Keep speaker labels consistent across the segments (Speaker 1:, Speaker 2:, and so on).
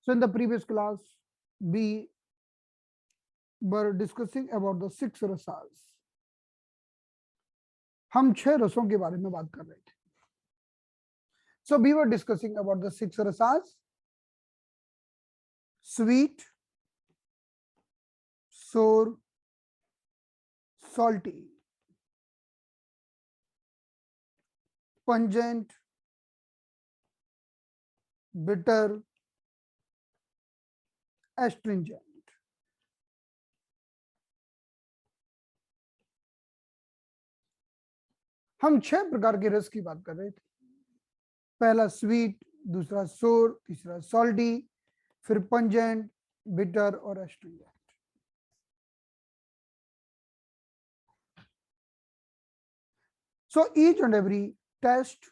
Speaker 1: So in the previous class, we were discussing about the 6 rasas. हम 6 रसों के बारे में बात कर रहे थे. So we were discussing about the 6 rasas: sweet, sour, salty, pungent, bitter, astringent. हम 6 प्रकार के रस की बात कर रहे थे. पहला स्वीट, दूसरा सोर, तीसरा सॉल्टी, फिर पंजेंट, बिटर और astringent. So each and every test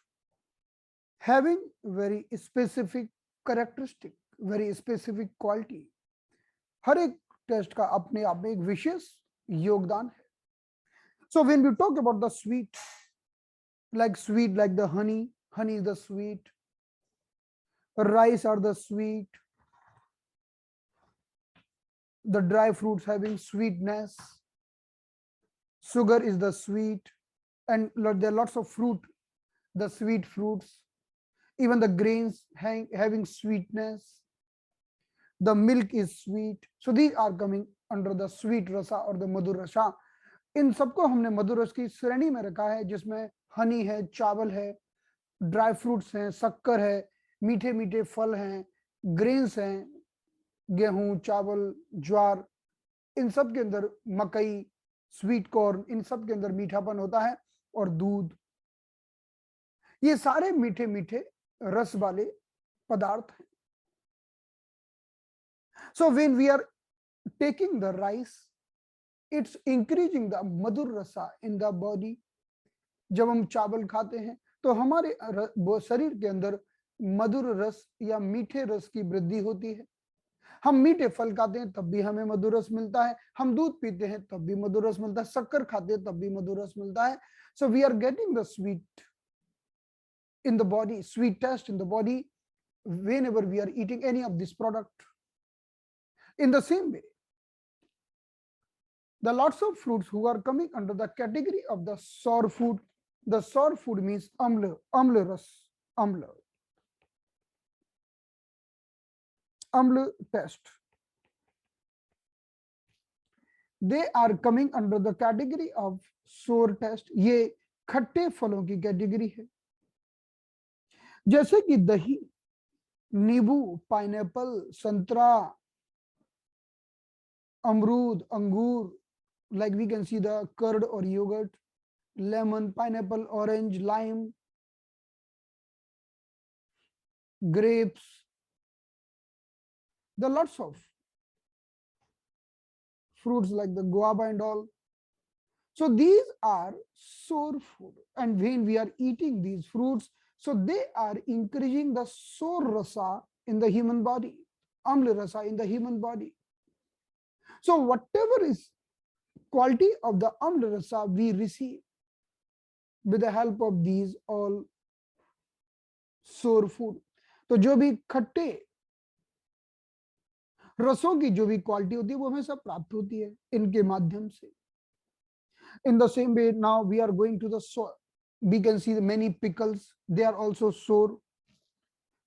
Speaker 1: having very specific characteristic, very specific quality. हर एक टेस्ट का अपने आप में एक विशेष योगदान है. So when we talk about the sweet like the honey is the sweet, rice are the sweet, the dry fruits having sweetness, sugar is the sweet, and there are lots of fruit, the sweet fruits, even the grains having sweetness, the milk is sweet. So these are coming under the sweet rasa or the madhur rasa. इन सबको हमने मधुर रस की श्रेणी में रखा है, जिसमें हनी है, चावल है, ड्राई फ्रूट्स हैं, शक्कर है, मीठे मीठे फल हैं, ग्रेन्स हैं, गेहूं, चावल, ज्वार, इन सब के अंदर मकई, स्वीट कॉर्न, इन सब के अंदर मीठापन होता है, और दूध. ये सारे मीठे मीठे रस वाले पदार्थ हैं. So when we are taking the rice, it's increasing the madhur rasa in the body. जब हम चावल खाते हैं तो हमारे शरीर के अंदर मधुर रस या मीठे रस की वृद्धि होती है. हम मीठे फल खाते हैं तब भी हमें मधुर रस मिलता है, हम दूध पीते हैं तब भी मधुर रस मिलता है, शक्कर खाते हैं तब भी मधुर रस मिलता है. So we are getting the sweet in the body, sweet taste in the body whenever we are eating any of this product. In the same way, the lots of fruits who are coming under the category of the sour food. The sour food means amla test. They are coming under the category of sour test. ये खट्टे फलों की category है, जैसे कि दही, नींबू, pineapple, संतरा, अमरूद, अंगूर, like we can see the curd or yogurt, lemon, pineapple, orange, lime, grapes, there are lots of fruits like the guava and all. So these are sour food, and when we are eating these fruits, so they are increasing the sour rasa in the human body, amla rasa in the human body. So whatever is quality of the amla rasa we receive with the help of these all sour food. तो जो भी खट्टे रसों की जो भी quality होती है वो हमें सब प्राप्त होती है इनके माध्यम से. In the same way, now we are going to the sour. We can see the many pickles, they are also sour.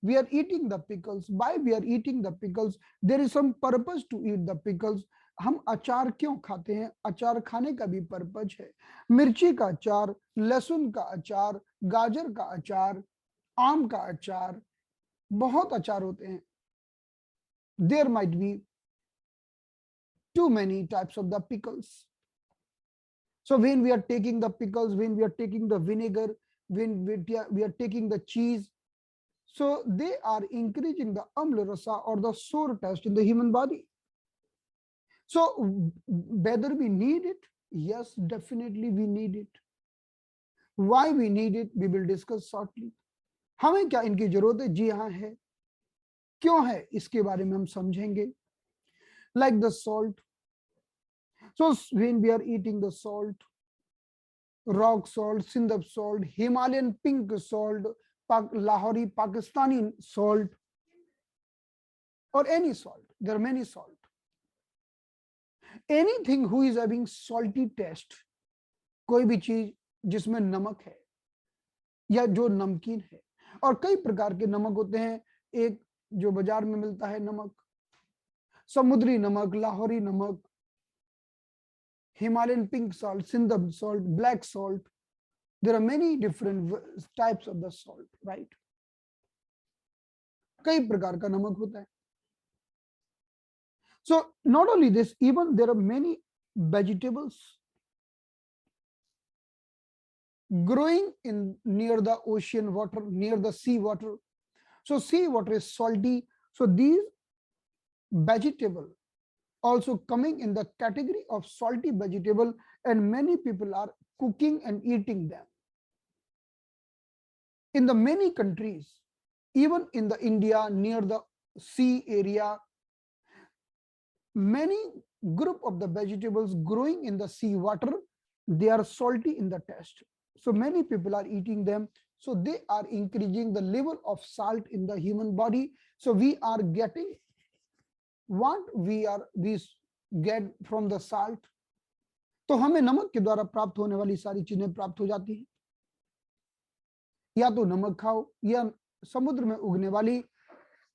Speaker 1: We are eating the pickles. Why we are eating the pickles? There is some purpose to eat the pickles. हम अचार क्यों खाते हैं? अचार खाने का भी purpose है. मिर्ची का अचार, लहसुन का अचार, गाजर का अचार, आम का अचार, बहुत अचार होते हैं. There might be too many types of the pickles. So when we are taking the pickles, when we are taking the vinegar, when we are taking the cheese, so they are increasing the amla rasa or the sour taste in the human body. So whether we need it, yes, definitely we need it. Why we need it, we will discuss shortly. हमें क्या इनकी जरूरत है? जी हाँ है. क्यों है इसके बारे में हम समझेंगे. Like the salt. So when we are eating the salt, rock salt, Sindh salt, Himalayan pink salt, Lahori Pakistani salt, or any salt. There are many salt. Anything who is having salty taste, कोई भी चीज जिसमें नमक है या जो नमकीन है, और कई प्रकार के नमक होते हैं। एक जो बाजार में मिलता है नमक, समुद्री नमक, लाहौरी नमक, हिमालयन पिंक सॉल्ट, सिंधम salt, black salt. There are many different types of the salt, right? कई प्रकार का नमक होता है. So not only this, even there are many vegetables growing in near the ocean water, near the sea water. So sea water is salty. So these vegetable also coming in the category of salty vegetable, and many people are cooking and eating them. In the many countries, even in the India near the sea area, many group of the vegetables growing in the sea water, they are salty in the taste. So many people are eating them. So they are increasing the level of salt in the human body. So we are getting what we get from the salt. तो हमें नमक के द्वारा प्राप्त होने वाली सारी चीजें प्राप्त हो जाती हैं. या तो नमक खाओ या समुद्र में उगने वाली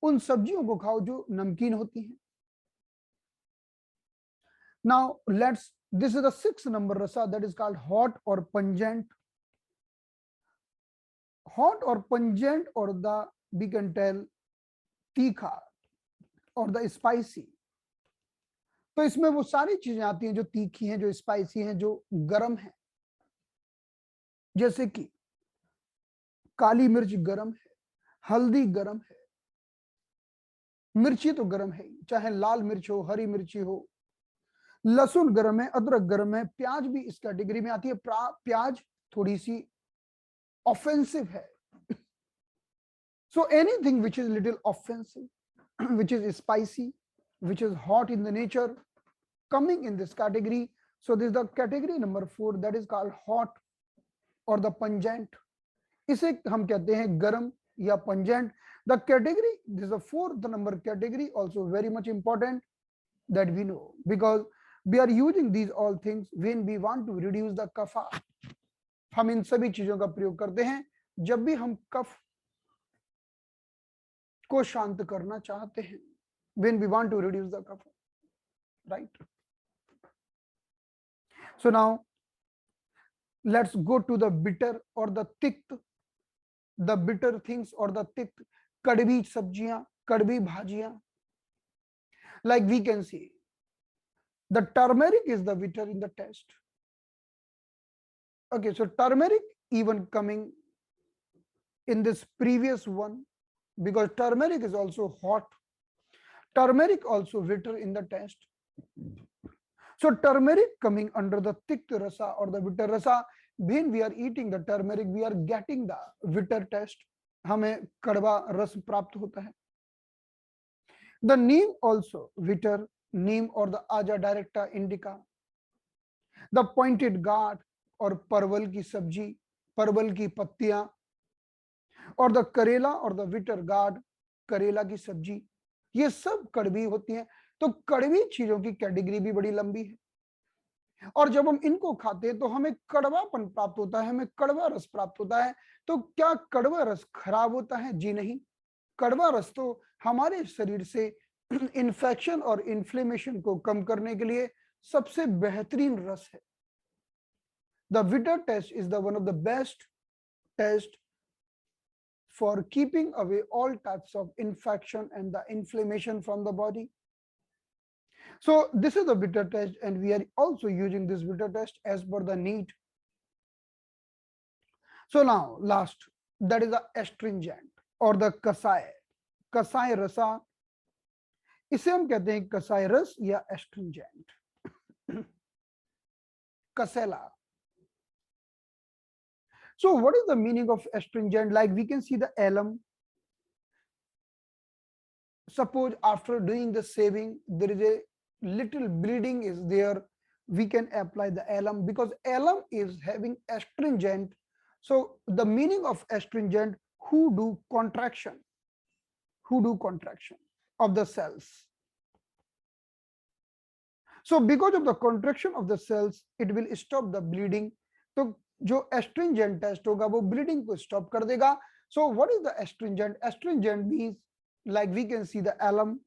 Speaker 1: उन सब्जियों को खाओ जो नमकीन होती हैं. Now this is the 6th number rasa, that is called hot or pungent. Hot or pungent, or the we can tell तीखा or the spicy. तो इसमें वो सारी चीजें आती हैं जो तीखी हैं, जो स्पाइसी हैं, जो गरम हैं. जैसे कि काली मिर्च गरम है, हल्दी गरम है, मिर्ची तो गरम है, चाहे लाल मिर्च हो, हरी मिर्ची हो, लहसुन गरम है, अदरक गरम है, प्याज भी इस कैटेगरी में आती है. प्याज थोड़ी सी ऑफेंसिव है. So anything which is little offensive, which is spicy, which is hot in the nature, coming in this category. So this is the category number 4, that is called hot or the pungent. इसे हम कहते हैं गरम या pungent. The category, this is the 4th number category, also very much important that we know, because we are using these all things when we want to reduce the kapha. हम इन सभी चीजों का प्रयोग करते हैं जब भी हम कफ को शांत करना चाहते हैं, when we want to reduce the kapha, right? So now let's go to the bitter or the thick, the bitter things or the thick, कड़वी सब्जियां, कड़वी भाजियां. Like we can see, the turmeric is the bitter in the taste. Okay, so turmeric even coming in this previous one, because turmeric is also hot. Turmeric also bitter in the taste. So turmeric coming under the thick rasa or the bitter rasa. When we are eating the turmeric, we are getting the bitter taste. हमें कड़वा रस प्राप्त होता है. The neem also bitter, neem or the Aja directa indica. The pointed gourd और परवल की सब्जी, परवल की पत्तियां, और द करेला और द बिटर गार्ड, करेला की सब्जी, ये सब कड़वी होती हैं. तो कड़वी चीजों की कैटेगरी भी बड़ी लंबी है, और जब हम इनको खाते हैं तो हमें कड़वापन प्राप्त होता है, हमें कड़वा रस प्राप्त होता है. तो क्या कड़वा रस खराब होता है? जी नहीं. कड़वा रस तो हमारे शरीर से इन्फेक्शन और इन्फ्लेमेशन को कम करने के लिए सबसे बेहतरीन रस है. The bitter taste is the one of the best taste for keeping away all types of infection and the inflammation from the body. So this is the bitter taste, and we are also using this bitter taste as per the need. So now last, that is the astringent or the kasai. Kasai rasa, इसे हम कहते हैं कसाई रस या astringent. Kasela. So what is the meaning of astringent? Like we can see the alum. Suppose after doing the saving, there is a little bleeding is there, we can apply the alum, because alum is having astringent. So the meaning of astringent, who do contraction, who do contraction. of the cells. So because of the contraction of the cells, it will stop the bleeding. तो जो astringent test होगा वो bleeding को stop कर देगा. So what is the astringent? Astringent means, like we can see the alum,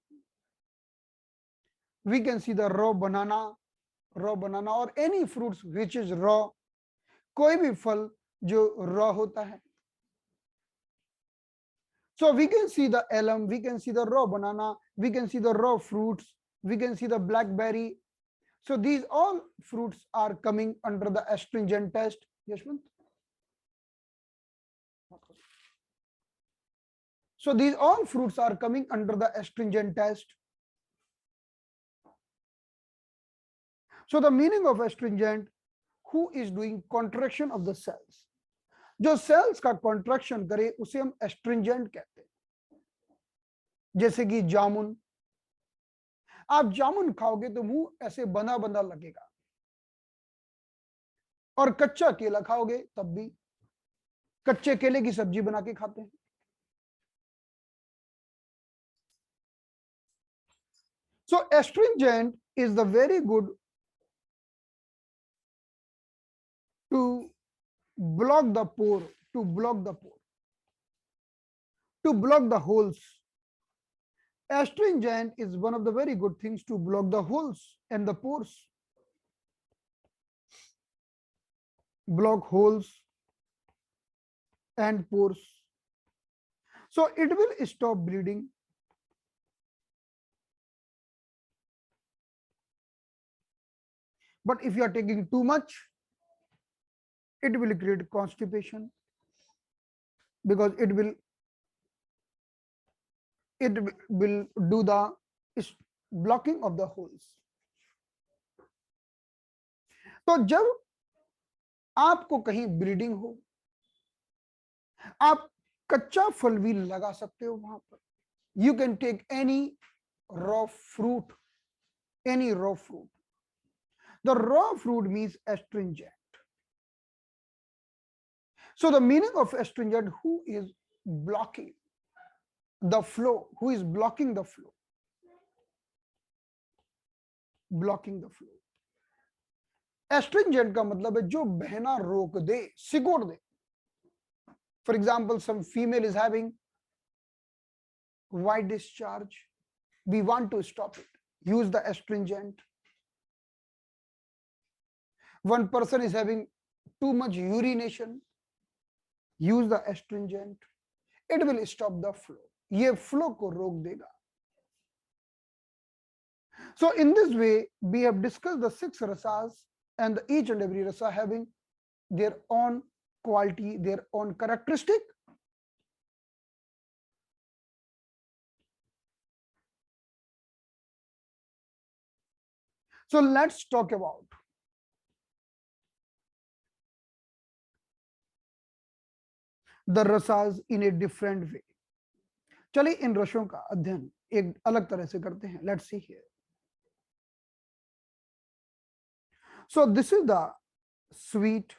Speaker 1: we can see the raw banana or any fruits which is raw. कोई भी फल जो raw होता है. So we can see the alum, we can see the raw banana, we can see the raw fruits, we can see the blackberry. So these all fruits are coming under the astringent test. Yashwant? So these all fruits are coming under the astringent test. So the meaning of astringent, who is doing contraction of the cells. जो cells का contraction करे उसे हम astringent कहते हैं. जैसे कि जामुन, आप जामुन खाओगे तो मुंह ऐसे बंधा बंधा लगेगा, और कच्चा केला खाओगे तब भी. कच्चे केले की सब्जी बना के खाते हैं. So astringent is the very good to block the pore, to block the holes. Astringent is one of the very good things to block the holes and the pores. Block holes and pores. So it will stop bleeding. But if you are taking too much, it will create constipation, because it will do the blocking of the holes. तो जब आपको कहीं bleeding हो, आप कच्चा फल भी लगा सकते हो वहां पर. You can take any raw fruit, any raw fruit. The raw fruit means astringent. So the meaning of astringent, who is blocking the flow, who is blocking the flow, blocking the flow. Astringent का मतलब है जो बहना रोक दे, सिकोड़ दे. For example, some female is having white discharge. We want to stop it. Use the astringent. One person is having too much urination. Use the astringent. It will stop the flow. ये flow को रोक देगा. So in this way, we have discussed the 6 rasas, and each and every rasa having their own quality, their own characteristic. So let's talk about the rasas in a different way. चलिए इन रसों का अध्ययन एक अलग तरह से करते हैं. Let's see here. So this is the sweet,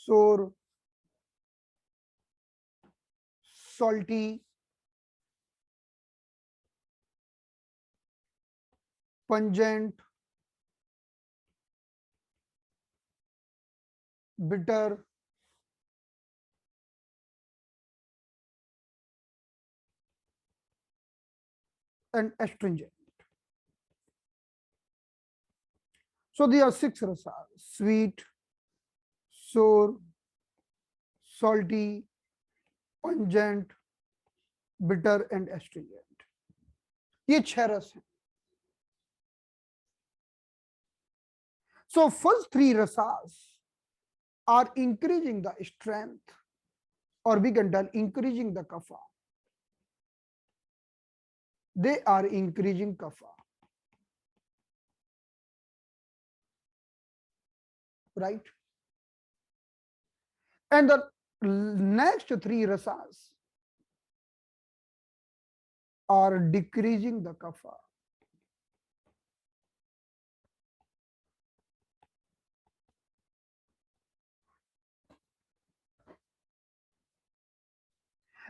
Speaker 1: sour, salty, pungent, bitter, and astringent. So there are 6 rasas: sweet, sour, salty, pungent, bitter, and astringent. ये 6 रस हैं. So first 3 rasas are increasing the strength, or we can tell increasing the kapha. They are increasing kapha. Right? And the next 3 rasas are decreasing the kapha.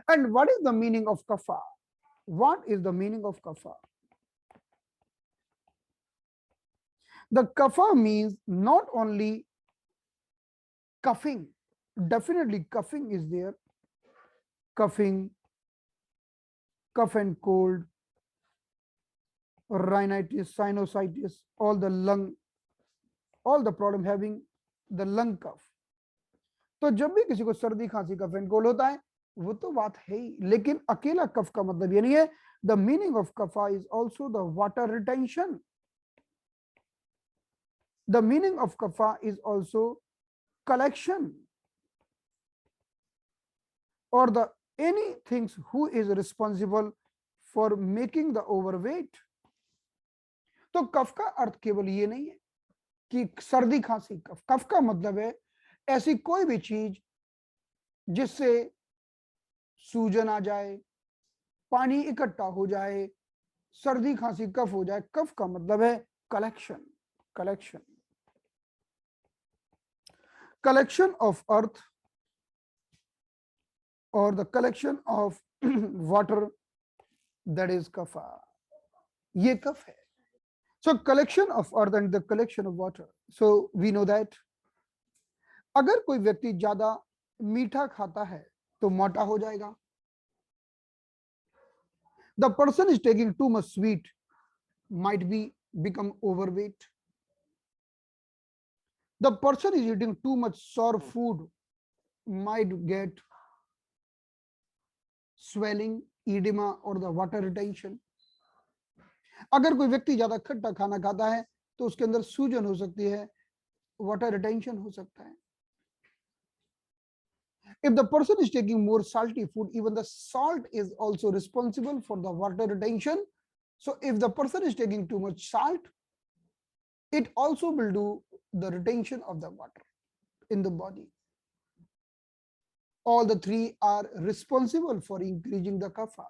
Speaker 1: And what is the meaning of kapha? What is the meaning of kapha? The kapha means not only coughing, definitely coughing is there, coughing, cough and cold, rhinitis, sinusitis, all the lung, all the problem having the lung cough. तो जब भी किसी को सर्दी खांसी cough and cold होता है वो तो बात है ही, लेकिन अकेला कफ का मतलब ये नहीं है. The meaning of kapha is also the water retention. The meaning of kapha is also collection or the any things who is responsible for making the overweight. तो कफ का अर्थ केवल ये नहीं है कि सर्दी खांसी कफ. कफ का मतलब है ऐसी कोई भी चीज जिससे सूजन आ जाए, पानी इकट्ठा हो जाए, सर्दी खांसी कफ हो जाए. कफ का मतलब है collection, collection, collection of earth or the collection of water, that is kapha. Ye kaf hai. So collection of earth and the collection of water. So we know that अगर कोई व्यक्ति ज्यादा मीठा खाता है तो मोटा हो जाएगा. The person is taking too much sweet might be become overweight. The person is eating too much sour food might get swelling, edema or the water retention. अगर कोई व्यक्ति ज्यादा खट्टा खाना खाता है तो उसके अंदर सूजन हो सकती है, वाटर रिटेंशन हो सकता है. If the person is taking more salty food, even the salt is also responsible for the water retention. So if the person is taking too much salt, it also will do the retention of the water in the body. All the three are responsible for increasing the kapha.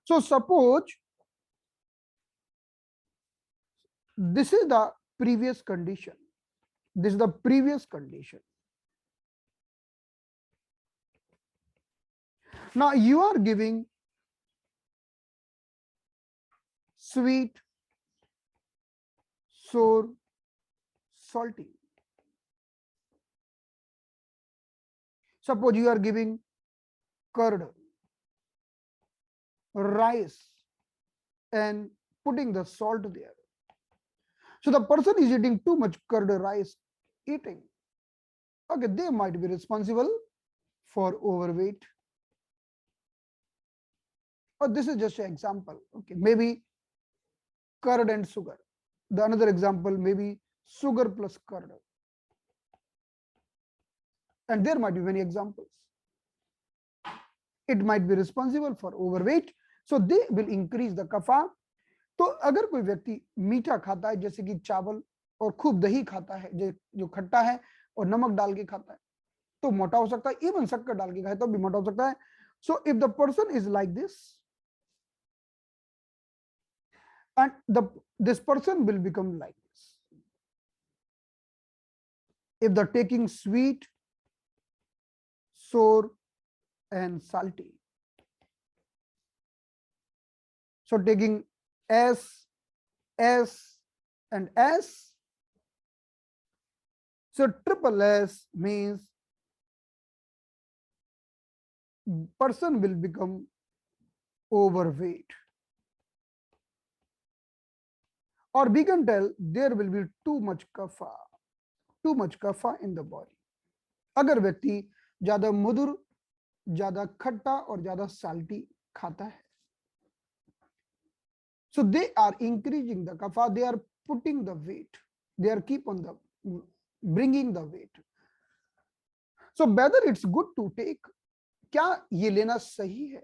Speaker 1: So suppose this is the previous condition. This is the previous condition. Now you are giving sweet, sour, salty. Suppose you are giving curd, rice, and putting the salt there. So the person is eating too much curd, rice, eating. Okay, they might be responsible for overweight. Or this is just an example. Okay, maybe curd and sugar. The another example may be sugar plus curd. And there might be many examples. It might be responsible for overweight. So they will increase the kapha. तो अगर कोई व्यक्ति मीठा खाता है जैसे कि चावल और खूब दही खाता है जो खट्टा है और नमक डाल के खाता है तो मोटा हो सकता है. इवन शक्कर डाल के खाए तो भी मोटा हो सकता है. So if the person is like this, and this person will become like this. If they're taking sweet, sour, and salty. So taking S, and S. So triple S means person will become overweight. Or we can tell there will be too much kapha in the body. अगर व्यक्ति ज्यादा मधुर, ज्यादा खट्टा और ज्यादा salty खाता है, so they are increasing the kapha, they are putting the weight, they are keep on the bringing the weight. So whether it's good to take, क्या ये लेना सही है?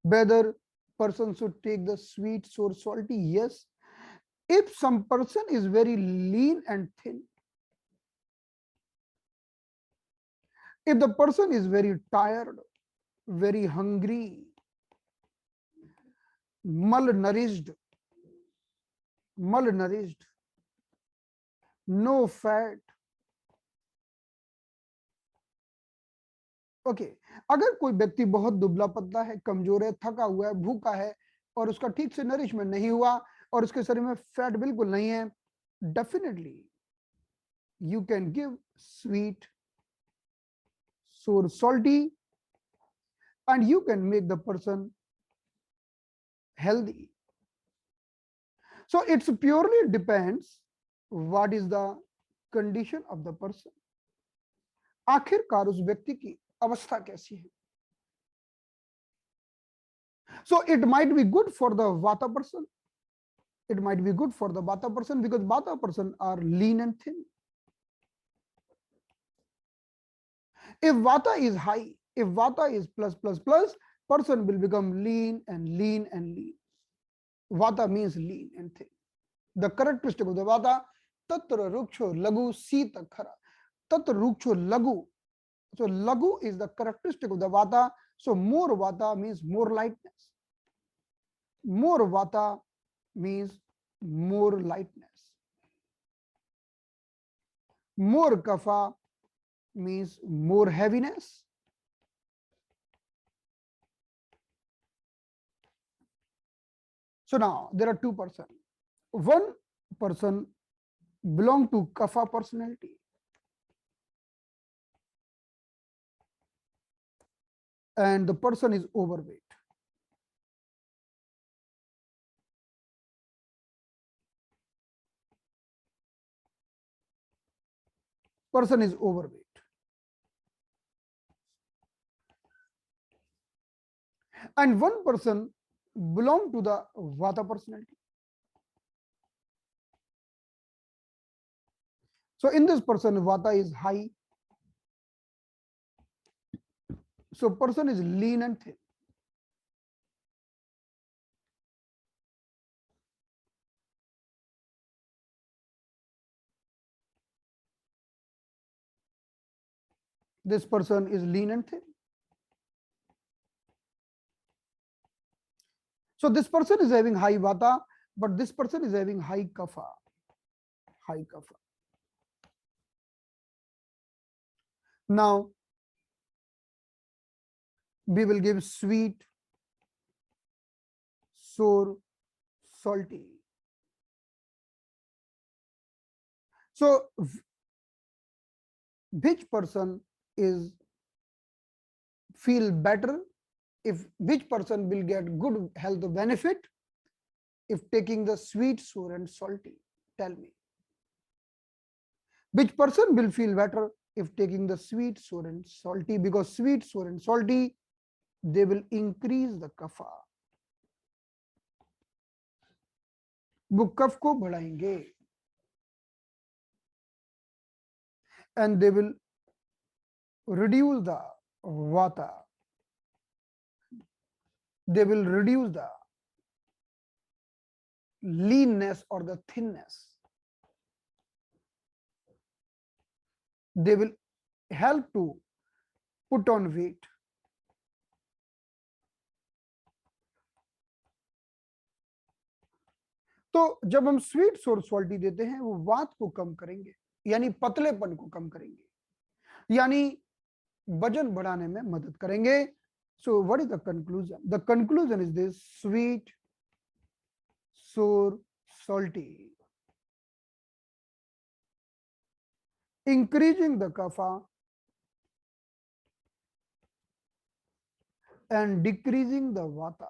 Speaker 1: Whether person should take the sweet, sour, salty? Yes. If some person is very lean and thin, if the person is very tired, very hungry, malnourished, no fat. Okay, अगर कोई व्यक्ति बहुत दुबला पतला है, कमजोर है, थका हुआ है, भूखा है और उसका ठीक से नरिशमेंट नहीं हुआ और उसके शरीर में फैट बिल्कुल नहीं है, definitely you can give sweet, sour, salty, and you can make the person healthy. So it's purely depends what is the condition of the person. आखिरकार उस व्यक्ति की अवस्था कैसी है. So it might be good for the vata person. It might be good for the vata person because vata person are lean and thin. If vata is high, if vata is plus plus plus, person will become lean and lean and lean. Vata means lean and thin. The characteristic of the vata, tatra ruksho lagu sita khara. Tatra ruksho lagu. So lagu is the characteristic of the vata. So more vata means more lightness. More vata means more lightness. More kapha means more heaviness. So now there are two persons. One person belong to kapha personality. And the person is overweight. Person is overweight. And one person belong to the vata personality. So in this person, vata is high. So person is lean and thin. This person is lean and thin. So this person is having high vata, but this person is having high kapha. High kapha. Now we will give sweet, sour, salty. So which person is feel better, if which person will get good health benefit if taking the sweet, sour and salty? Tell me. Which person will feel better if taking the sweet, sour and salty? Because sweet, sour and salty, they will increase the kapha. वो कफ को बढ़ाएंगे. And they will reduce the vata. They will reduce the leanness or the thinness. They will help to put on weight. तो जब हम sweet सोर salty देते हैं वो वात को कम करेंगे, यानी पतलेपन को कम करेंगे, यानी वजन बढ़ाने में मदद करेंगे. So what is the conclusion? The conclusion is this: sweet, सोर, salty, increasing the kapha and decreasing the vata.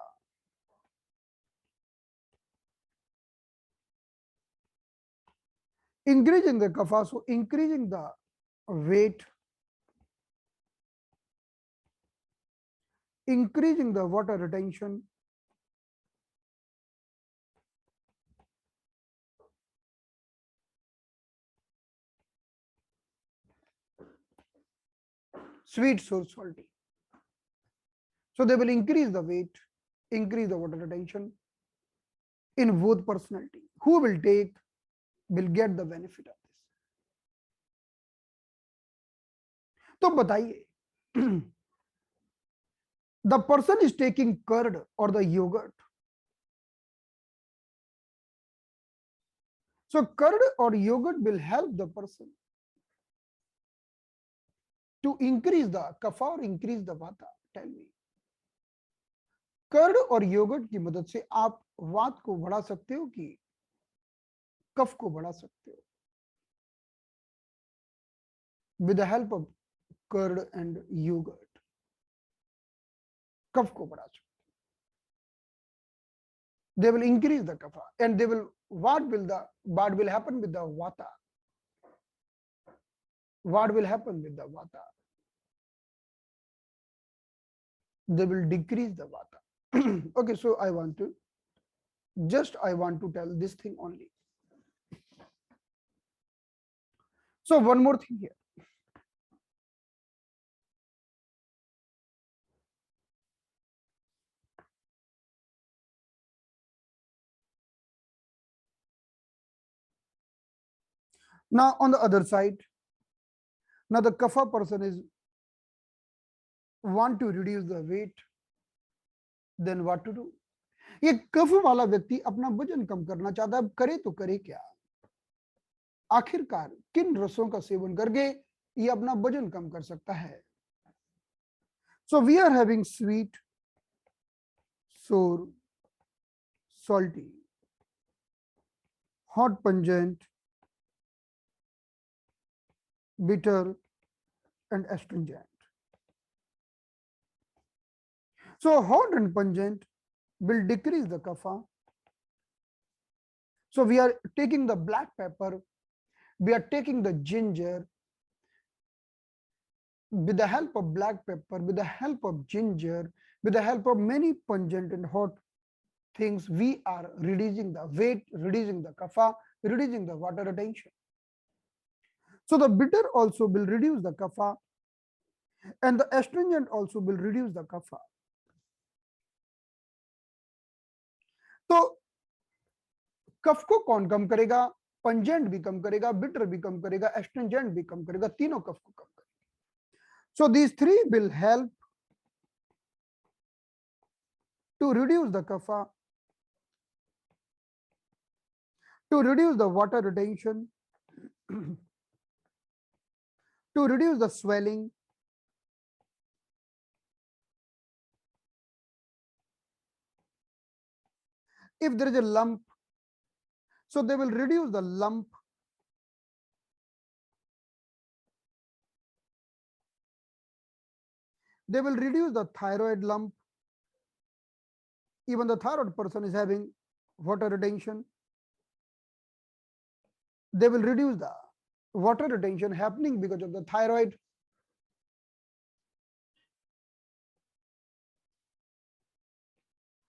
Speaker 1: Increasing the kapha, so increasing the weight, increasing the water retention, sweet, sour, salty. So they will increase the weight, increase the water retention in both personality. Who will take will get the benefit of this. तो बताइए, the person is taking curd or the yogurt. So curd or yogurt will help the person. to increase the kapha or increase the vata? Tell me. Curd और yogurt की मदद से आप वात को बढ़ा सकते हो कि कफ को बढ़ा सकते हो? With the help of curd and yogurt कफ को बढ़ा सकते हो. They will increase the kapha and they will, what will happen with the vata? What will happen with the vata? They will decrease the vata. Okay, so I want to tell this thing only. So one more thing here. Now on the other side, now the kapha person is want to reduce the weight, then what to do? ये कफ वाला व्यक्ति अपना वजन कम करना चाहता है, अब करे तो करे क्या? आखिरकार किन रसों का सेवन करके ये अपना वजन कम कर सकता है? So we are having sweet, sour, salty, hot, pungent, bitter, and astringent. So hot and pungent will decrease the kapha. So we are taking the black pepper, we are taking the ginger. With the help of black pepper, with the help of ginger, with the help of many pungent and hot things, we are reducing the weight, reducing the kapha, reducing the water retention. So the bitter also will reduce the kapha and the astringent also will reduce the kapha. तो कफ को कौन कम करेगा? Pungent भी कम करेगा, bitter भी कम करेगा, astringent भी कम करेगा, तीनों कफ को कम करेगा. So these three will help to reduce the kapha, to reduce the water retention, to reduce the swelling, if there is a lump, so they will reduce the lump. They will reduce the thyroid lump. Even the thyroid person is having water retention. They will reduce the water retention happening because of the thyroid.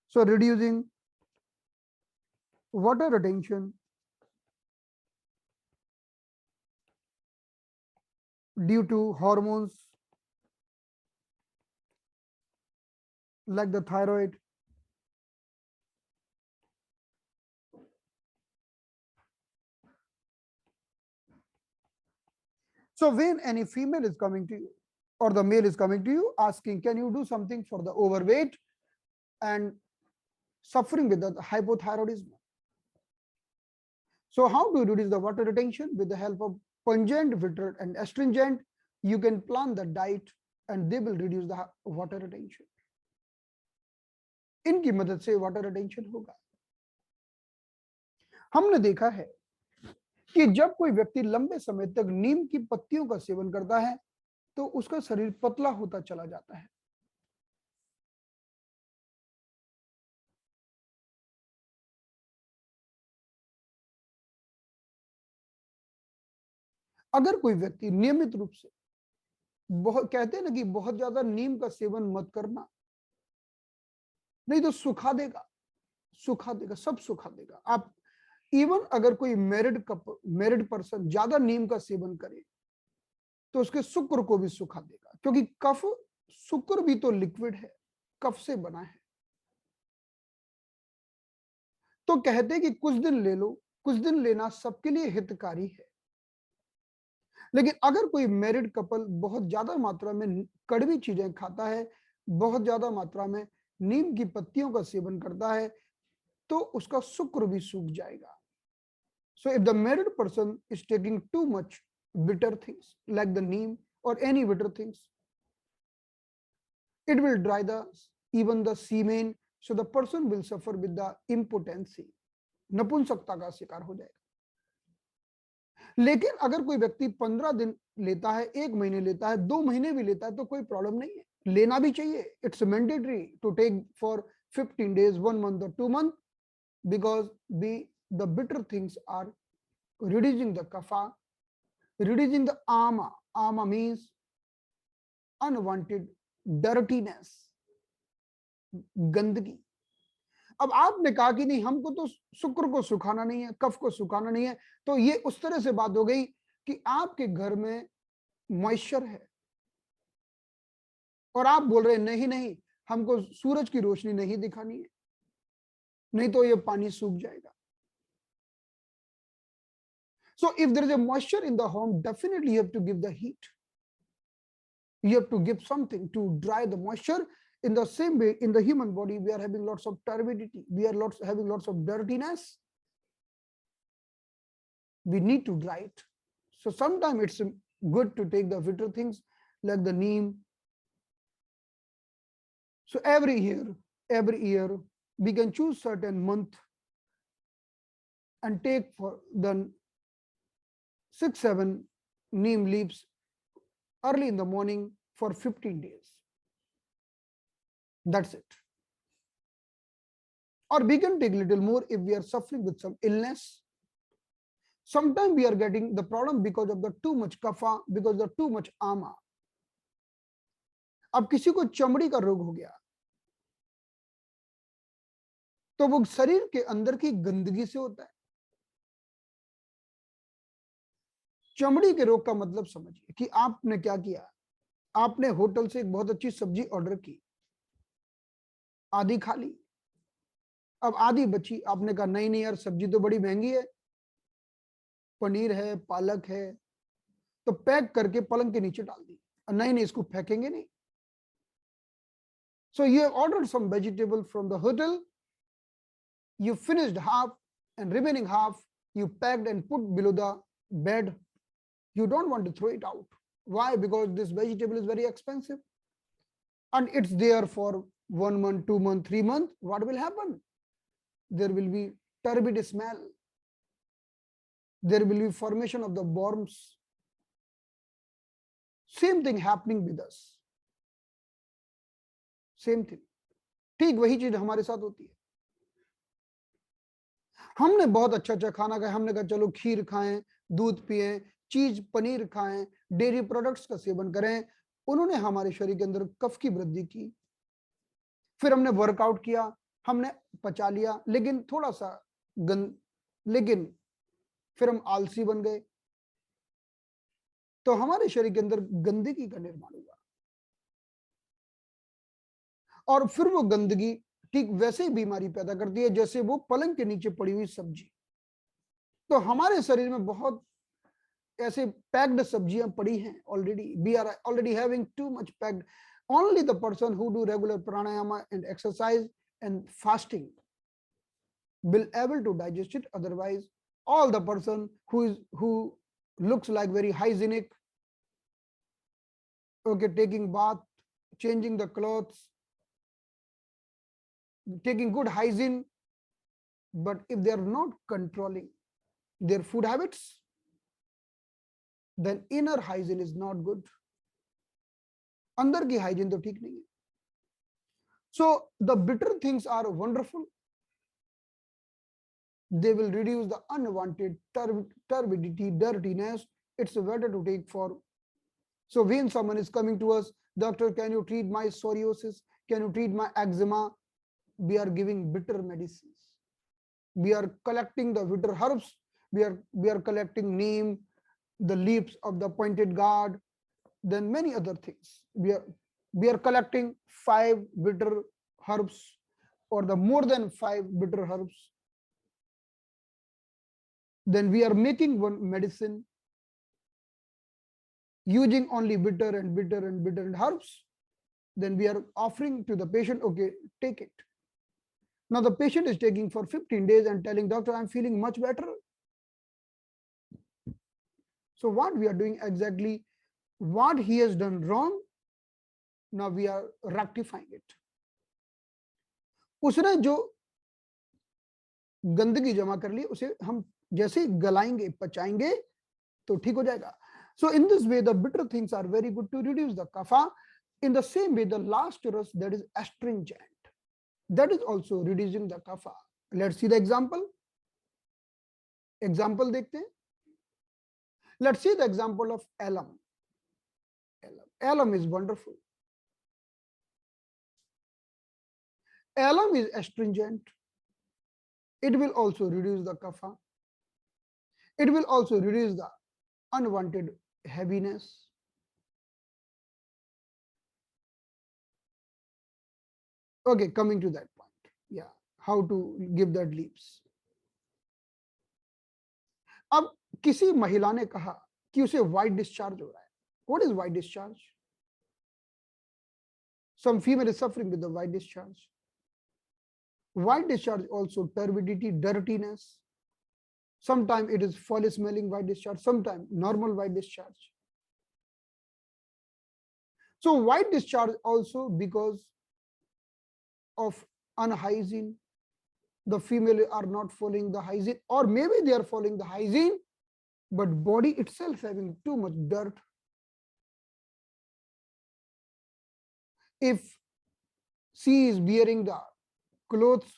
Speaker 1: So reducing water retention due to hormones like the thyroid. So when any female is coming to you or the male is coming to you asking, can you do something for the overweight and suffering with the hypothyroidism? So how to reduce the water retention? With the help of pungent, bitter, and astringent, you can plan the diet and they will reduce the water retention. इनकी मदद से water retention होगा. हमने देखा है कि जब कोई व्यक्ति लंबे समय तक नीम की पत्तियों का सेवन करता है तो उसका शरीर पतला होता चला जाता है. अगर कोई व्यक्ति नियमित रूप से बहुत कहते हैं ना कि बहुत ज्यादा नीम का सेवन मत करना, नहीं तो सुखा देगा, सब सुखा देगा. आप इवन अगर कोई मैरिड पर्सन ज्यादा नीम का सेवन करे तो उसके शुक्र को भी सुखा देगा, क्योंकि कफ, शुक्र भी तो लिक्विड है, कफ से बना है. तो कहते हैं कि कुछ दिन ले लो, कुछ दिन लेना सबके लिए हितकारी है. लेकिन अगर कोई मैरिड कपल बहुत ज्यादा मात्रा में कड़वी चीजें खाता है, बहुत ज्यादा मात्रा में नीम की पत्तियों का सेवन करता है, तो उसका शुक्र भी सूख जाएगा. So if the married person is taking too much bitter things like the neem or any bitter things. It will dry the even the semen, so the person will suffer with the impotency. नपुंसकता का शिकार हो जाएगा. लेकिन अगर कोई व्यक्ति 15 दिन लेता है, 1 महीने लेता है, 2 महीने भी लेता है, तो कोई प्रॉब्लम नहीं है, लेना भी चाहिए. It's mandatory to take for 15 days, 1 month or 2 months, because the bitter things are reducing the kapha, reducing the ama. Ama means unwanted dirtiness, गंदगी. अब आपने कहा कि नहीं, हमको तो शुक्र को सुखाना नहीं है, कफ को सुखाना नहीं है, तो ये उस तरह से बात हो गई कि आपके घर में मॉइस्चर है और आप बोल रहे हैं नहीं नहीं, हमको सूरज की रोशनी नहीं दिखानी है, नहीं तो ये पानी सूख जाएगा. So if there is a moisture in the home, definitely you have to give the heat. You have to give something to dry the moisture. In the same way, in the human body, we are having lots of turbidity. We are having lots of dirtiness. We need to dry it. So sometimes it's good to take the bitter things like the neem. So every year, we can choose certain month and take for the 6-7 neem leaves early in the morning for 15 days. That's it. Or we can take a little more if we are suffering with some illness. Sometimes we are getting the problem because of the too much kapha, because of too much ama. अब किसी को चमड़ी का रोग हो गया, तो वो शरीर के अंदर की गंदगी से होता है. चमड़ी के रोग का मतलब समझिए कि आपने क्या किया, आपने होटल से एक बहुत अच्छी सब्जी ऑर्डर की, आधी खा ली, अब आधी बची, आपने कहा नहीं नहीं यार, सब्जी तो बड़ी महंगी है, पनीर है, पालक है, तो पैक करके पलंग के नीचे डाल दी. नहीं नहीं, इसको फेंकेंगे नहीं. So you have ordered some vegetable from the hotel, you finished half and remaining half you packed and put below the bed. You don't want to throw it out. Why? Because this vegetable is very expensive and it's there for 1 month, 2 months, 3 months. What will happen? There will be turbid smell. There will be formation of the worms. Same thing happening with us. Same thing. ठीक वही चीज हमारे साथ होती है. हमने बहुत अच्छा अच्छा खाना खाया, हमने कहा चलो खीर खाएं, दूध पिएं, चीज पनीर खाएं, डेयरी प्रोडक्ट्स का सेवन करें. उन्होंने हमारे शरीर के अंदर कफ की वृद्धि की. फिर हमने वर्कआउट किया, हमने पचा लिया, लेकिन थोड़ा सा लेकिन फिर हम आलसी बन गए, तो हमारे शरीर के अंदर गंदगी का निर्माण हुआ. और फिर वो गंदगी ठीक वैसे ही बीमारी पैदा करती है जैसे वो पलंग के नीचे पड़ी हुई सब्जी. तो हमारे शरीर में बहुत ऐसे पैक्ड सब्जियां पड़ी हैं already. We are already having too much packed. Only the person who do regular pranayama and exercise and fasting will able to digest it. Otherwise, all the person who looks like very hygienic, okay, taking bath, changing the clothes, taking good hygiene, but if they are not controlling their food habits, then inner hygiene is not good. अंदर की hygiene तो ठीक नहीं है. So the bitter things are wonderful. They will reduce the unwanted turbidity, dirtiness. It's better to take for. So when someone is coming to us, doctor, can you treat my psoriasis? Can you treat my eczema? We are giving bitter medicines. We are collecting the bitter herbs. We are collecting neem, the leaves of the pointed gourd, then many other things. We are collecting 5 bitter herbs or the more than 5 bitter herbs. Then we are making one medicine using only bitter and bitter and bitter and herbs. Then we are offering to the patient, okay, take it. Now the patient is taking for 15 days and telling, doctor, I'm feeling much better. So what we are doing exactly, what he has done wrong, now we are rectifying it. उसने जो गंदगी जमा कर ली उसे हम जैसे ही गलाएंगे पचाएंगे तो ठीक हो जाएगा. So in this way the bitter things are very good to reduce the kapha. In the same way the last ras, that is astringent, that is also reducing the kapha. Let's see the example. Example देखते हैं. Let's see the example of alum. Alum is wonderful. Alum is astringent. It will also reduce the kapha. It will also reduce the unwanted heaviness. Okay, coming to that point. Yeah, how to give that leaves. अब किसी महिला ने कहा कि उसे white discharge हो रहा है. What is white discharge? Some female is suffering with the white discharge. White discharge also turbidity, dirtiness. Sometimes it is foul smelling white discharge, sometimes normal white discharge. So white discharge also because of unhygiene. The female are not following the hygiene, or maybe they are following the hygiene, but body itself having too much dirt. If she is wearing the clothes,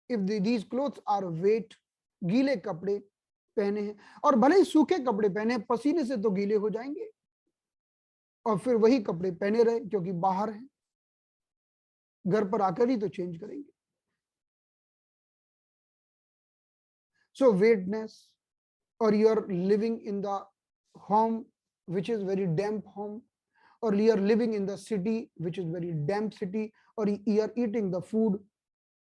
Speaker 1: if these clothes are wet, गीले कपड़े पहने हैं, और भले ही सूखे कपड़े पहने हैं, पसीने से तो गीले हो जाएंगे और फिर वही कपड़े पहने रहे क्योंकि बाहर हैं, घर पर आकर ही तो चेंज करेंगे. So wetness, or you are living in the home which is very damp home, or you are living in the city which is very damp city, or you are eating the food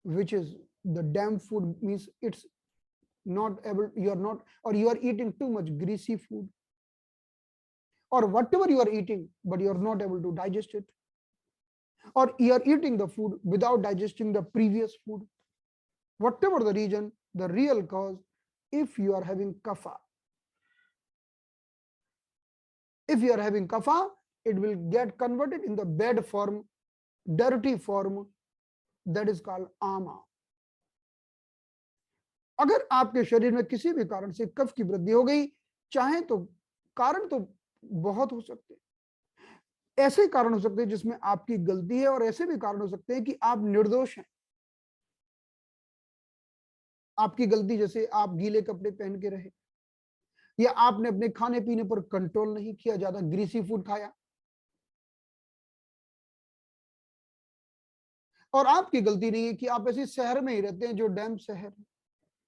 Speaker 1: which is the damp food, means it's not able, you are not, or you are eating too much greasy food, or whatever you are eating but you are not able to digest it, or you are eating the food without digesting the previous food. Whatever the reason, the real cause, if you are having kapha, if you are having kapha, it will get converted in the bad form, dirty form, that is called ama. अगर आपके शरीर में किसी भी कारण से कफ की वृद्धि हो गई, चाहे तो कारण तो बहुत हो सकते हैं. ऐसे कारण हो सकते हैं जिसमें आपकी गलती है, और ऐसे भी कारण हो सकते हैं कि आप निर्दोष हैं. आपकी गलती जैसे आप गीले कपड़े पहन के रहे, या आपने अपने खाने पीने पर कंट्रोल नहीं किया, ज्यादा ग्रीसी फूड खाया, और आपकी गलती नहीं है कि आप ऐसे शहर में ही रहते हैं जो डैम्प शहर है,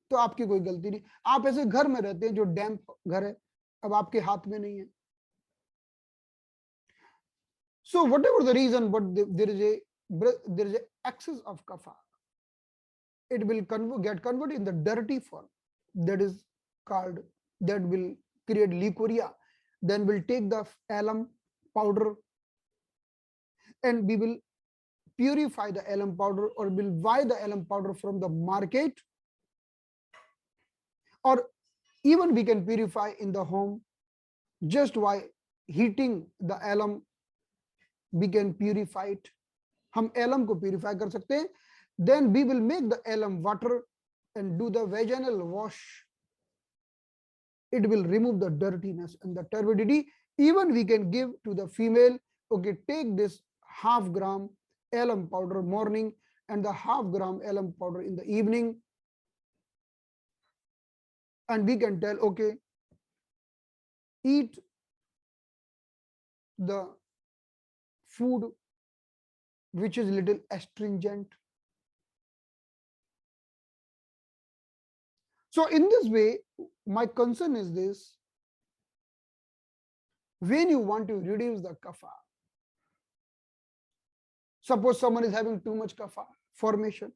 Speaker 1: तो आपकी कोई गलती नहीं. आप ऐसे घर में रहते हैं जो डैम्प घर है, अब आपके हाथ में नहीं है. So whatever the reason, but there is a excess of kapha, it will get converted in the dirty form, that is called, that will create leukorrhea. Then we'll take the alum powder and we will purify the alum powder, or will buy the alum powder from the market, or even we can purify in the home just by heating the alum. We can purify it. हम alum को purify कर सकते हैं. Then we will make the alum water and do the vaginal wash. It will remove the dirtiness and the turbidity. Even we can give to the female, okay, take this half gram alum powder morning and the half gram alum powder in the evening, and we can tell, okay, eat the food which is little astringent. So in this way, my concern is this: when you want to reduce the kapha, suppose someone is having too much kapha formation,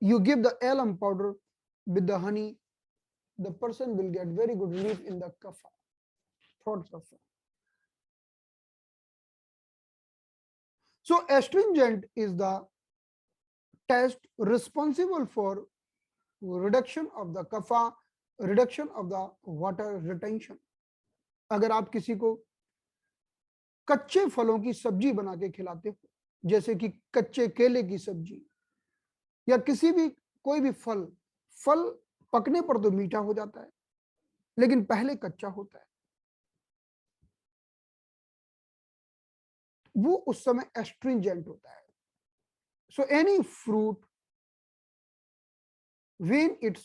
Speaker 1: you give the alum powder with the honey, the person will get very good relief in the kapha, throat kapha. So astringent is the test responsible for reduction of the kapha, reduction of the water retention. अगर आप किसी को कच्चे फलों की सब्जी बना के खिलाते हो, जैसे कि कच्चे केले की सब्जी या किसी भी कोई भी फल, फल पकने पर तो मीठा हो जाता है लेकिन पहले कच्चा होता है, वो उस समय एस्ट्रिंजेंट होता है. So any fruit when it's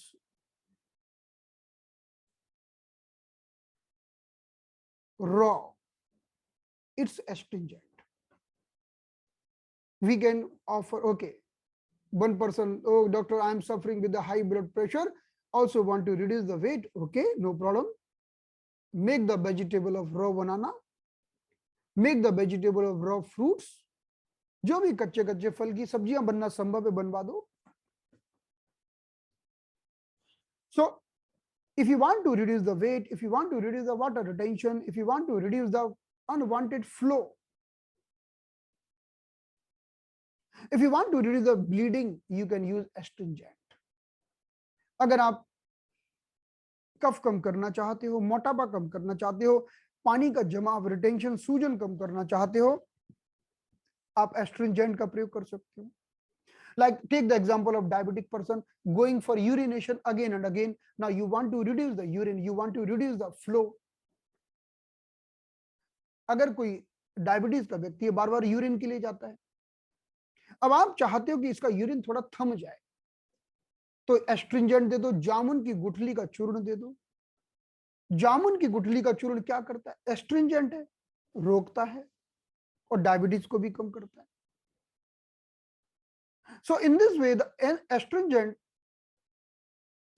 Speaker 1: raw, it's astringent. We can offer, okay, one person, oh doctor, I am suffering with the high blood pressure, also want to reduce the weight, okay, no problem. Make the vegetable of raw banana, make the vegetable of raw fruits, जो भी कच्चे कच्चे फल की सब्जियां बनना संभव है बनवा दो. So if you want to reduce the weight, if you want to reduce the water retention, if you want to reduce the unwanted flow, if you want to reduce the bleeding, you can use astringent. अगर आप कफ कम करना चाहते हो, मोटापा कम करना चाहते हो, पानी का जमाव, रिटेंशन, सूजन कम करना चाहते हो, आप एस्ट्रिंजेंट का प्रयोग कर सकते हो. Like take the example of diabetic person going for urination again and again. Now you want to reduce the urine, you want to reduce the flow. अगर कोई डायबिटीज का व्यक्ति है, बार बार यूरिन के लिए जाता है, अब आप चाहते हो कि इसका यूरिन थोड़ा थम जाए, तो एस्ट्रिंजेंट दे दो, जामुन की गुठली का चूर्ण दे दो. जामुन की गुठली का चूर्ण क्या करता है? एस्ट्रिंजेंट है, रोकता है और डायबिटीज को भी कम करता है. So in this way the astringent,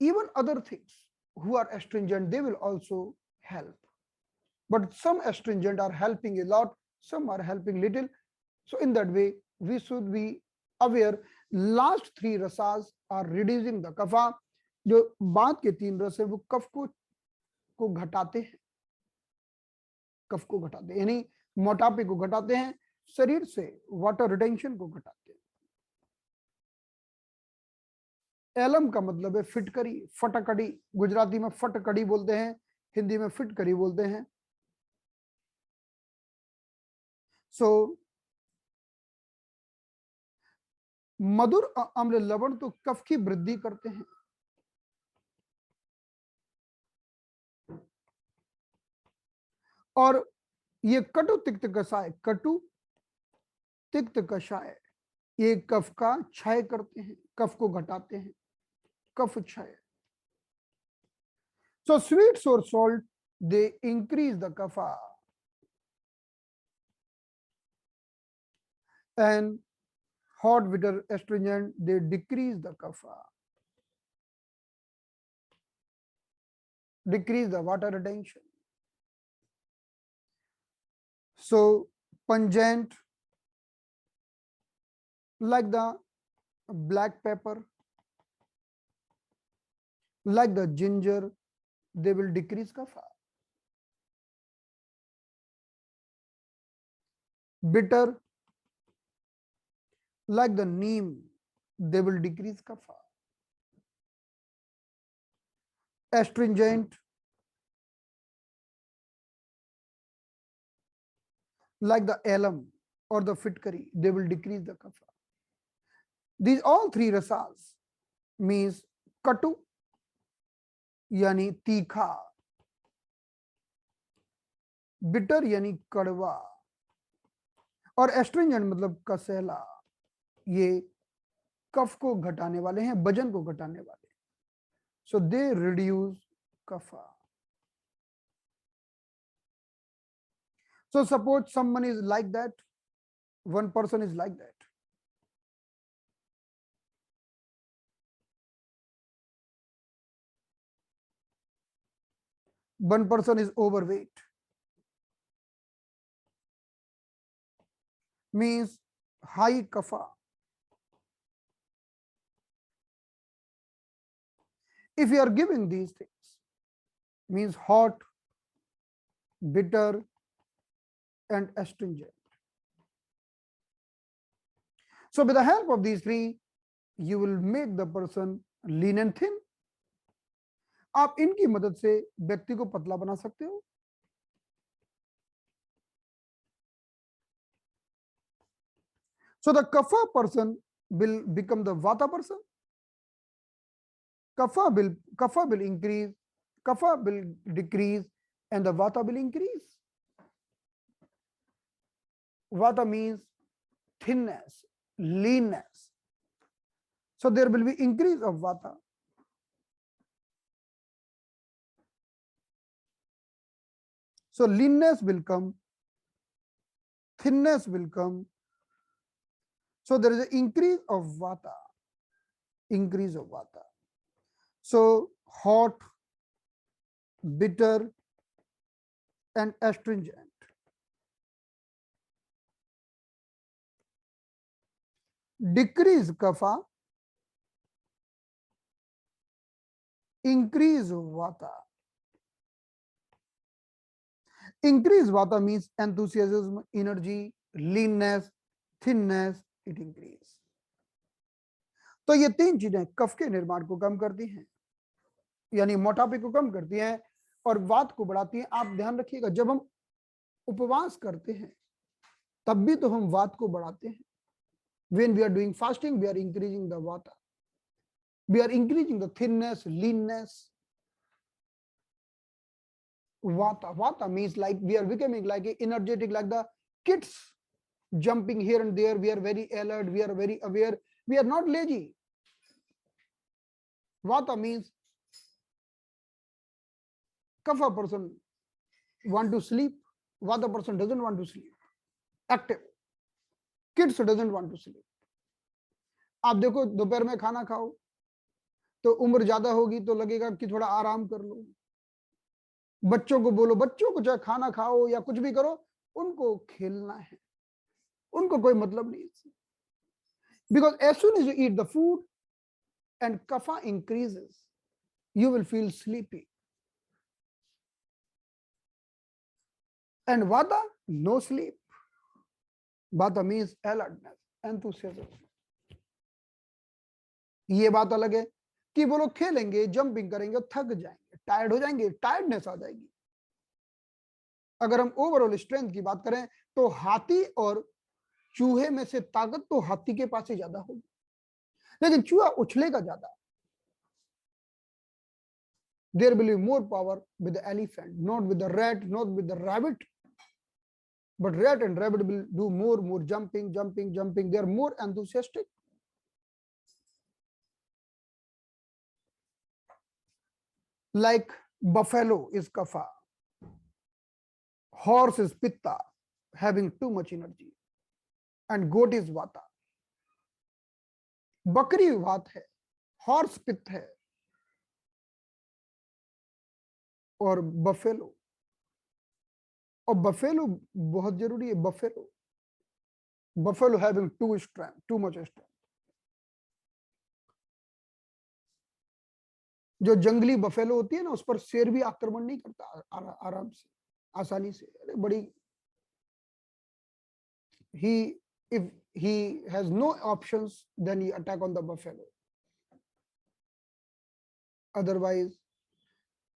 Speaker 1: even other things who are astringent, they will also help, but some astringent are helping a lot, some are helping little. So in that way we should be aware. Last three rasas are reducing the kapha. जो बाद के तीन रस है वो कफ को घटाते हैं, कफ को घटाते हैं, यानी मोटापे को घटाते हैं, शरीर से वाटर रिटेंशन को घटाते हैं. एलम का मतलब है फिटकरी, फटकड़ी, गुजराती में फटकड़ी बोलते हैं, हिंदी में फिटकरी बोलते हैं. सो मधुर अम्ल लवण तो कफ की वृद्धि करते हैं, और ये कटु तिक्त कषाय, कटु तिक्त कषाय, ये कफ का क्षय करते हैं, कफ को घटाते हैं, कफ क्षय. So sweets or salt, they increase the kapha, and hot bitter astringent, they decrease the kapha, decrease the water retention. So pungent, like the black pepper, like the ginger, they will decrease kapha. Bitter, like the neem, they will decrease kapha. Astringent, like the alum or the fitkari, they will decrease the kapha. These all three rasas means katu यानी तीखा, bitter यानी कड़वा, और astringent मतलब कसैला, ये कफ को घटाने वाले हैं, वजन को घटाने वाले हैं. So they reduce kapha. So suppose someone is like that, one person is like that. One person is overweight, means high kapha. If you are giving these things, means hot, bitter, and astringent. So with the help of these three, you will make the person lean and thin. आप इनकी मदद से व्यक्ति को पतला बना सकते हो. So the Kapha person will become the Vata person. Kapha will increase, Kapha will decrease, and the Vata will increase. Vata means thinness, leanness. So there will be increase of Vata. So leanness will come, thinness will come. So there is an increase of Vata, increase of Vata. So hot, bitter, and astringent. Decrease Kapha, increase Vata. Increase Vata means enthusiasm, energy, leanness, thinness, it increase. तो ये तीन चीजें कफ के निर्माण को कम करती हैं, यानी मोटापे को कम करती हैं और वात को बढ़ाती हैं. आप ध्यान रखिएगा, जब हम उपवास करते हैं तब भी तो हम वात को बढ़ाते हैं. When we are doing fasting, we are increasing the vata. We are increasing the thinness, leanness. Vata means like we are becoming like energetic, like the kids jumping here and there. We are very alert, we are very aware, we are not lazy. Vata means Kapha person want to sleep, Vata person doesn't want to sleep. Active. Kids doesn't want to sleep. आप देखो दोपहर में खाना खाओ तो उम्र ज्यादा होगी तो लगेगा कि थोड़ा आराम कर लो. बच्चों को बोलो, बच्चों को चाहे खाना खाओ या कुछ भी करो, उनको खेलना है, उनको कोई मतलब नहीं. Because as soon as you eat the food and kapha increases, you will feel sleepy. And vata, no sleep. Vata means alertness, enthusiasm. ये बात अलग है कि वो लोग खेलेंगे, जंपिंग करेंगे, थक जाएंगे, टायर्ड हो जाएंगे, टायर्डनेस आ जाएगी. अगर हम ओवरऑल स्ट्रेंथ की बात करें तो हाथी और चूहे में से ताकत तो हाथी के पास ही ज्यादा होगी, लेकिन चूहा उछलेगा ज्यादा. There will be more power with the elephant, not with the rat, not with the rabbit. But rat and rabbit will do more jumping. They are more enthusiastic. Like buffalo is kapha, horse is pitta, having too much energy, and goat is vata. बकरी वात है, horse पित्त है, और buffalo. और buffalo बहुत जरूरी है. Buffalo having too much strength. जो जंगली बफेलो होती है ना, उस पर शेर भी आक्रमण नहीं करता, आराम से, आसानी से. अरे बड़ी, if he has no options, then he attack on the buffalo. Otherwise,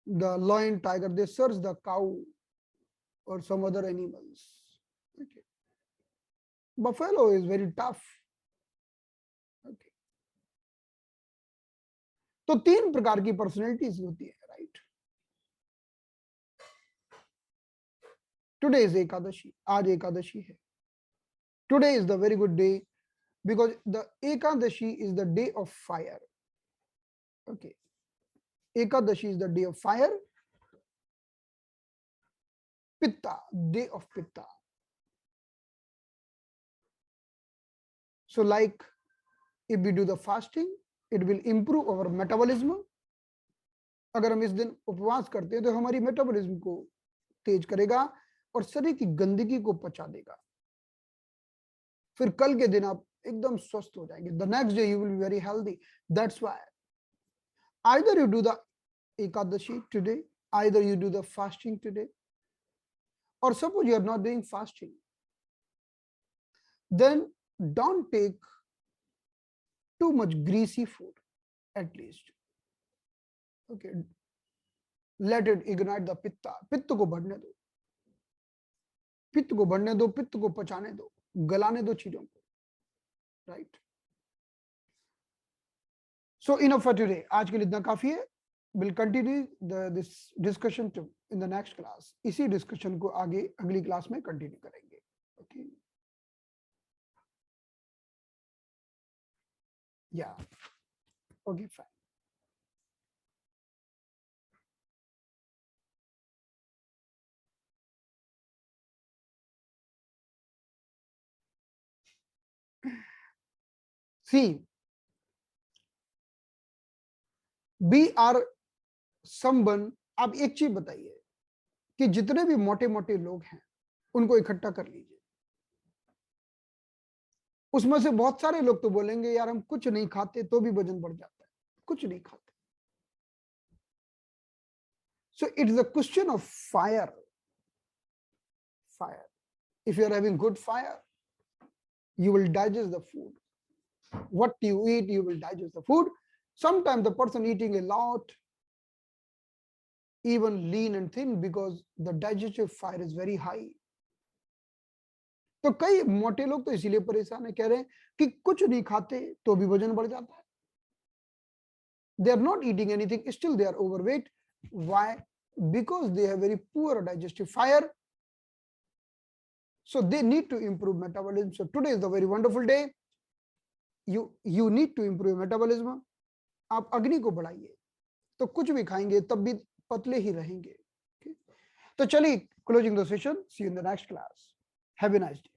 Speaker 1: the lion, tiger, they search the cow or some other animals. Okay. Buffalo is very tough. Okay. तो तीन प्रकार की पर्सनैलिटीज होती है, राइट. टुडे इज एकादशी, आज एकादशी है. Today is the very good day because the Ekadashi is the day of fire. Okay. Ekadashi is the day of fire. Pitta, day of Pitta. So like if we do the fasting, it will improve our metabolism. अगर हम इस दिन उपवास करते हैं तो हमारी metabolism को तेज करेगा और शरीर की गंदगी को पचा देगा. फिर कल के दिन आप एकदम स्वस्थ हो जाएंगे. The next day you will be very healthy. That's why either you do the Ekadashi today, either you do the fasting today, or suppose you are not doing fasting, then don't take too much greasy food at least. Okay, let it ignite the pitta. पित्त को बढ़ने दो, पित्त को बढ़ने दो, पित्त को पचाने दो, गलाने दो चीजों को. Right. So enough for today, आज के लिए इतना काफी है। Will continue this discussion to in the next class. इसी डिस्कशन को आगे अगली क्लास में कंटिन्यू करेंगे। ओके, या okay fine. See, be are someone, आप एक चीज बताइए कि जितने भी मोटे मोटे लोग हैं उनको इकट्ठा कर लीजिए। उसमें से बहुत सारे लोग तो बोलेंगे यार हम कुछ नहीं खाते तो भी वजन बढ़ जाता है, कुछ नहीं खाते। So it is a question of fire. Fire, if you are having good fire, you will digest the food. What you eat, you will digest the food. Sometimes the person eating a lot, even lean and thin, because the digestive fire is very high. तो कई मोटे लोग तो इसीलिए परेशान है, कह रहे हैं कि कुछ नहीं खाते तो भी वजन बढ़ जाता है। They are not eating anything, still they are overweight. Why? Because they have very poor digestive fire. So they need to improve metabolism. So today is the very wonderful day. You need to improve metabolism. आप अग्नि को बढ़ाइए, तो कुछ भी खाएंगे तब भी पतले ही रहेंगे। तो चलिए, closing the session, see you in the next class, have a nice day.